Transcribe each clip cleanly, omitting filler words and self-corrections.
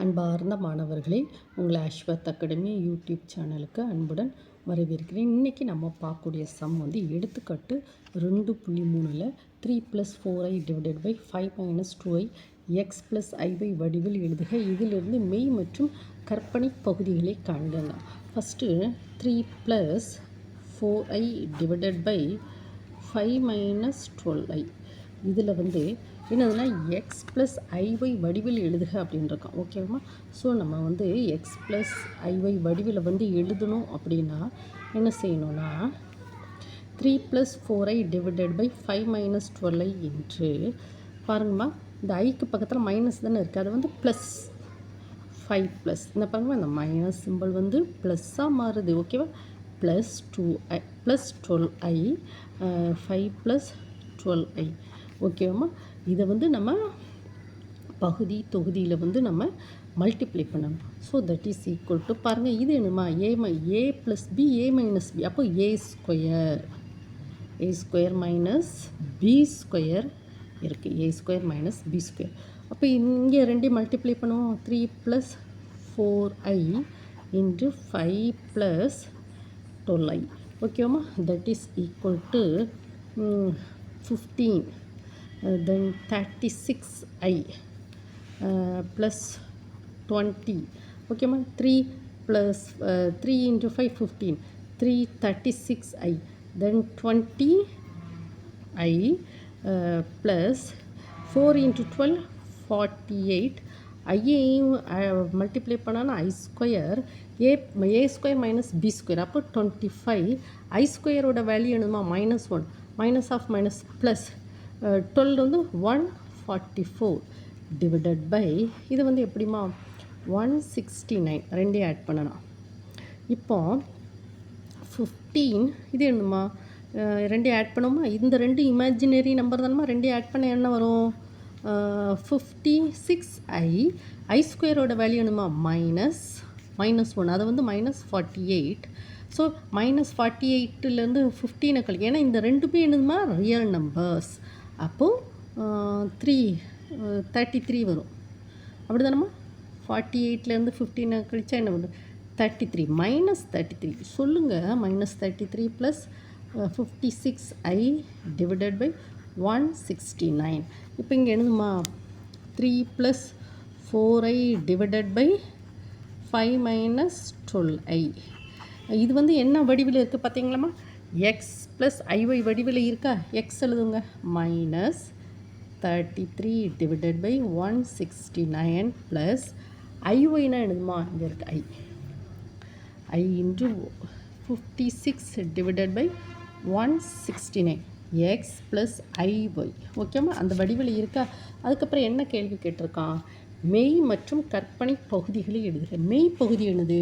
அன்பார்ந்த மாணவர்களே, உங்களை அஸ்வத் அகாடமி யூடியூப் சேனலுக்கு அன்புடன் வரவேற்கிறேன். இன்றைக்கி நம்ம பார்க்கக்கூடிய சம் வந்து எடுத்துக்காட்டு 2.3ல் 3 + 4i divided by 5 - 2i x + iy வடிவில் எழுதுக. இதிலிருந்து மெய் மற்றும் கற்பனை பகுதிகளை காண்க. First 3 + 4i divided by 5 - 12i. இதில் வந்து என்னதுன்னா எக்ஸ் ப்ளஸ் ஐஒய் வடிவில் எழுதுக அப்படின்ட்டுருக்கோம். ஓகேவா? ஸோ நம்ம வந்து எக்ஸ் ப்ளஸ் ஐஒய் வடிவில் வந்து எழுதணும் அப்படின்னா என்ன செய்யணும்னா 3 + 4i டிவைடட் பை 5 - 12i என்று பாருங்கம்மா, இந்த ஐக்கு பக்கத்தில் மைனஸ் தானே இருக்குது, அது வந்து ப்ளஸ் 5 ப்ளஸ் இந்த பாருங்கம்மா, இந்த மைனஸ் சிம்பிள் வந்து ப்ளஸ்ஸாக மாறுது. ஓகேவா? Plus 2i plus 12i 5 + 12i. ஓகேவாம்மா? இதை வந்து நம்ம தொகுதியில் வந்து நம்ம மல்டிப்ளை பண்ணணும். So that is equal to பாருங்கள், இது என்னமா A plus B A minus B, அப்போ A square minus B square இருக்குது. A square minus B square. அப்போ இங்கே ரெண்டையும் மல்டிப்ளை பண்ணுவோம். 3 + 4i இன்ட்டு 5 + 12i. ஓகேவாம்மா? That is equal to 15 then 36i plus 20. Okay ma, 3 plus 3 into 5 15, 3 36i then 20i plus 4 into 12 48. ஐயையும் multiply பண்ணால் ஐ square ஏ square minus B square, அப்போ 25. ஐ ஸ்கொயரோட value என்னதுமா -1 minus of minus plus 12 வந்து 144 divided by இது வந்து எப்படிமா 169 ரெண்டையும் ஆட் பண்ணலாம். இப்போ 15 இது என்னமா ரெண்டையும் ஆட் பண்ணுமா, இந்த ரெண்டு இமேஜினரி நம்பர் தானமா, ரெண்டையும் ஆட் பண்ண என்ன வரும் 56i. ஐ ஸ்கொயரோட வேல்யூ என்னமா -1, அதை வந்து -48. ஸோ -48லேருந்து 15 கழிக்க, ஏன்னா இந்த ரெண்டுமே என்னதுமா ரியல் நம்பர்ஸ். அப்போது 33 வரும். அப்படி தானம்மா? 48லேருந்து 15 கழிச்சா என்ன வரும் 33 -33. சொல்லுங்கள், -33 ப்ளஸ் 56i டிவைடட் பை 169. இப்போ இங்கே என்னதுமா 3 + 4i டிவைடட் பை 5 - 12i. இது வந்து என்ன வடிவில் இருக்குது பார்த்தீங்களாம்மா, எக்ஸ் ப்ளஸ் ஐஒய் வடிவில் இருக்கா. எக்ஸ் எழுதுங்க -33 டிவைடட் பை 169 ப்ளஸ் ஐஒய்னா எழுதுமா, இங்கே இருக்குது I into 56 divided by 169 X plus I Y. ஓகேம்மா? அந்த வடிவில் இருக்கா. அதுக்கப்புறம் என்ன கேள்வி கேட்டிருக்கான், மெய் மற்றும் கற்பனை பகுதிகளை எழுதுக. மெய் பகுதி என்னது,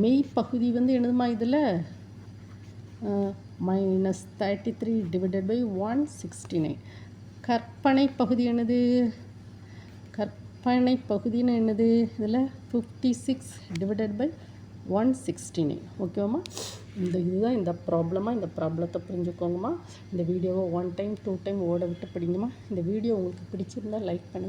மெய் பகுதி வந்து என்னதுமா இதில் -33 டிவைடட் பை 169. கற்பனை பகுதி என்னது, கற்பனை பகுதின்னு என்னது இதில் 56 டிவைடட் பை 169. ஓகேவாம்மா? இதுதான் இந்த ப்ராப்ளமாக. இந்த ப்ராப்ளத்தை புரிஞ்சுக்கோங்கம்மா. இந்த வீடியோவை 1 டைம் 2 டைம் ஓட விட்டு படிங்கம்மா. இந்த வீடியோ உங்களுக்கு பிடிச்சிருந்தால் லைக் பண்ணுங்கள்.